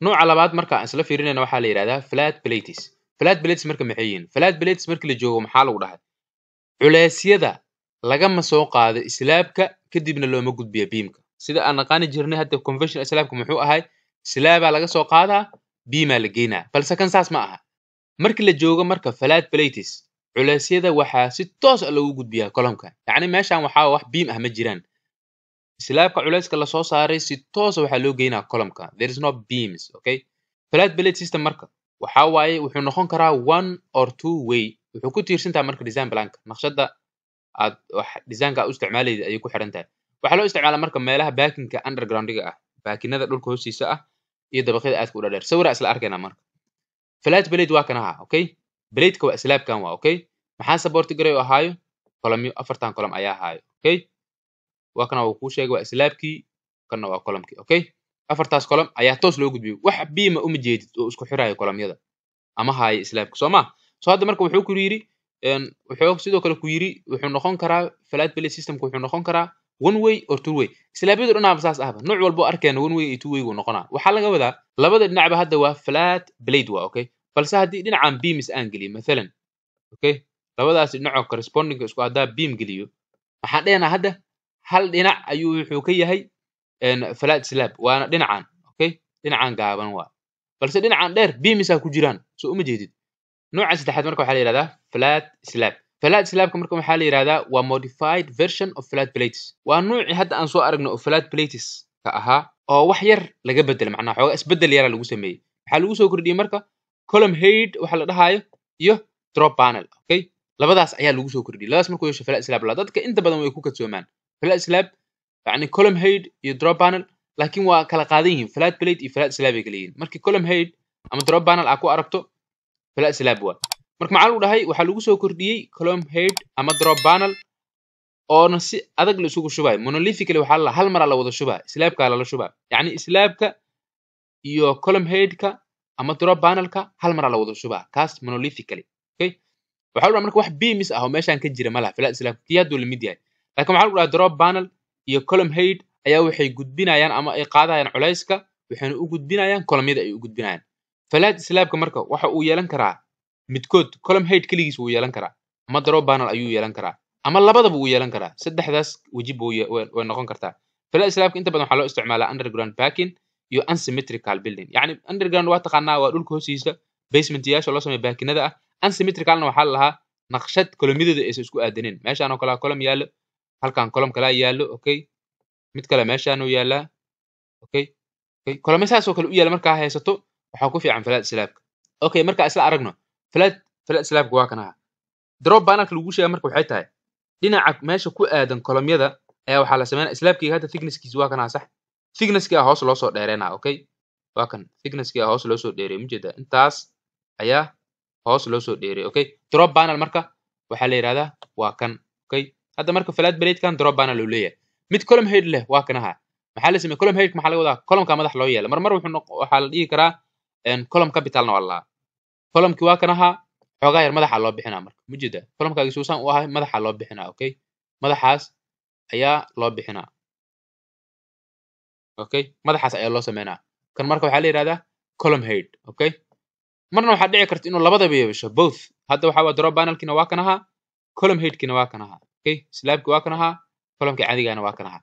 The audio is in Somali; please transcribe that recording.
nooca labaad marka aan isla fiirinayna waxaa la yiraahdaa flat plates. Flat plates marka maxay yihiin? Flat plates marka la joogo maxaa lagu dhahay? culeysyada lagama soo qaado islaabka kadibna looma gudbiyo beamka. sida aan naqaani jirnay hadda convention islaabka muxuu ahay? islaaba laga soo qaadaa beama la geynaa. balse kan saas ma aha. marka la joogo marka flat plates culeysyada waxaa si toos ah loogu gudbiyaa columnka. yacni meeshan waxaa wax beam ah ma jiraan. islaabka culeyska la soo saaray si toos ah waxaa loo geynaa columnka. There is no beams, okay? Flat plate system marka waxaa waaye wuxuu noqon karaa one or two way. wuxuu ku tiirsantahay marka design planka. naqshada aad wax design-ka u isticmaalayda ayay ku xiran tahay. waxaa loo isticmaalaa marka meelaha backing-ka underground-iga ah, baakinada dhulka hoostiisa ah iyo dabaqyada aadka u dhaadheer. sawir isla arkayna marka. flat plate waa kan aha, okay? plate-ka waa islaabkan waa, okay? maxaa support garay oo ahaayo? column afartan column ayaa ahaayo, okay? waa kana uu ku sheegay waa islaabkii, kana waa column-kii, okay? afartaas column ayaa toos loo gudbiyay. wax beam uma jeedid oo isku xiraayo column-yada ama haayo islaabka, soo ma? soo hadda marka wuxuu ku yiri wuxuu sidoo kale ku yiri wuxuu noqon karaa flat plate system wuxuu noqon karaa one way or two way. islaabyadu dhinaca saas ahba nooc walba oo arkayna one way iyo two way uu noqonaa. waxaa laga wadaa labada dhinacba hadda waa flat plate waa, okay? balse haddii dhinacan beams aan geliyo mathalan, okay? labadaas dhinac oo corresponding isku haddaa beam geliyo, maxaan dhehnaa hadda hal dhinac ayuu wuxuu ka yahay flat slab waana dhinacan, okay? dhinacan gaaban waa. balse dhinacan dheer beams ku jiraan, soo uma jeedid. nooca saddexaad marka waxaa la yiraahdaa flat slab. flat slabka marka waxaa la yiraahdaa waa modified version of flat plates. waa nooci hadda aan soo aragno oo flat plates ka ahaa oo wax yar laga bedel, macnaha xoogaa isbedel yar lagu sameeyay. waxaa lagu soo kordhiyay marka column head waxa la dhahayo iyo drop panel, okay? labadaas ayaa lagu soo kordhiyay. labadaas markuu yeesho flat slab la dadka inta badan way ku kadsoomaan. flat slab yani column head iyo drop panel, laakiin waa kala qaadan yihiin. flat plate iyo flat slab ay kala yihiin. markii column head ama drop panel aad ku aragto flat slab waa. marka maxaa lagu dhahay? waxaa lagu soo kordhiyay column head ama drop panel oo si adag la isugu shubay. monolithically waxaa la hal mar la wada shubaa, islaabka la shubaa. yacni islaabka iyo column head-ka ama drop panel-ka hal mar la wada shubaa, kaas monolithically, okay? waxaa lagu dhahay marka wax beams ah oo meeshan ka jira malaha flat slab tiyadu la mid yahay. laakiin waxaa lagu dhahay drop panel iyo column head ayaa waxay gudbinayaan ama ay qaadayaan culeyska, waxayna u gudbinayaan column-yada ay u gudbinayaan. flat slabka marka waxa uu yeelan karaa midkood column head kaligiis wuu yeelan karaa ama drop panel ayuu yeelan karaa ama labadaba wuu yeelan karaa. saddexdaas wajib way noqon kartaa. flat slabka inta badan waxaa loo isticmaalaa underground backing iyo unsymmetrical building. yacni underground waa taqaanaa waa dhulka hoostiisa basement-yaasha loo sameeyo baakinada ah. unsymmetricalna waxaa la lahaa naqshad column-yadeeda aysan isku aadanin. meeshaan oo kale column yaallo, halkan column kale yaallo, okay? mid kale meeshaan uu yaallaa, okay? column saas oo kale u yaalla markaa haysato waxaa ku fiican flat slabka. okay, marka isla aragno flat slabka waa kan aha. drop panel-ka lagu sheegay marka waxay tahay dhinaca meesha ku aadan column-yada ayaa waxaa la sameeyaa islaabkiga hadda thickness-kiisa waa kan aha, sax? thickness-ka hoos loo soo dheereynaa, okay? waa kan thickness-ka hoos loo soo dheereeyay, ma jeedaa? intaas ayaa hoos loo soo dheereeyay, okay? drop panel marka waxaa la yiraahdaa waa kan, okay? hadda marka flat plate-kan drop panel uu leeyahay. mid column head leh waa kan aha. maxaa la sameeyay? column head maxaa laga wadaa? column-ka madax loo yeelo. mar waxaa la dhihi karaa column capitalna waa la column-ki waa kan aha, xoogaa yar madaxa loo bixinaa marka, ma jeedaa? column-kaagi suusan u ahay madaxa loo bixinaa, okay? madaxaas ayaa loo bixinaa, okay? madaxaas ayaa loo sameynaa. kan marka waxaa la yiraahdaa column head, okay? marna waxaa dhici karta inuu labadaba yeesho both. hadda waxaa waa drop panel-kina waa kan aha, column head-kina waa kan aha, okay? slab-ki waa kan aha, column-ki caadigaana waa kan aha.